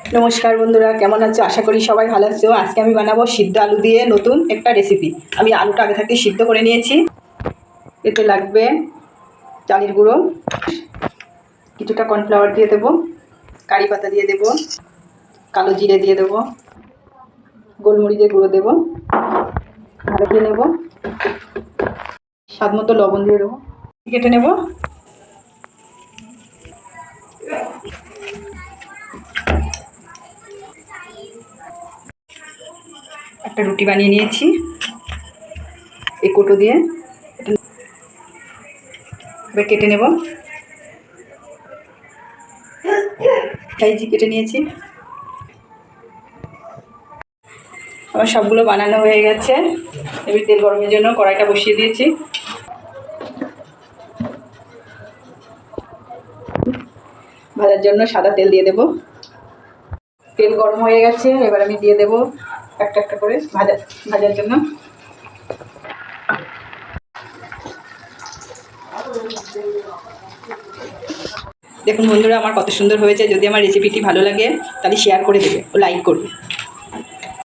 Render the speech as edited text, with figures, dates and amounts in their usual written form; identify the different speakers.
Speaker 1: नमस्कार बंधुरा केमन आछो आशा करी सबाई भालो आछो। आज के आमी बानाबो सिद्ध आलू दिए नतून एक रेसिपि। आमी आलूटा आगे थेके सिद्ध करे निएछि। एते लागबे चालेर गुঁড়ো, কিছুটা কর্নফ্লাওয়ার দিয়ে দেব, কারি পাতা দিয়ে দেব, কালো জিরে দিয়ে দেব, গোলমরিচের গুঁড়ো দেব, ভালো করে নেব, স্বাদ মতো লবণ দিয়ে দেব, কেটে নেব। একটা রুটি বানিয়ে নিয়েছি এই কোটো দিয়ে, এবার কেটে নেব। সাইজে কেটে নিয়েছি। আমার সবগুলো বানানো হয়ে গেছে। এবার তেল গরমের জন্য কড়াইটা বসিয়ে দিয়েছি। ভাজার জন্য সাদা তেল দিয়ে দেব। তেল গরম হয়ে গেছে, এবার আমি দিয়ে দেব একটা একটা করে ভাজার জন্য। দেখুন বন্ধুরা আমার কত সুন্দর হয়েছে। যদি আমার রেসিপিটি ভালো লাগে তাহলে শেয়ার করে দেবে ও লাইক করবে।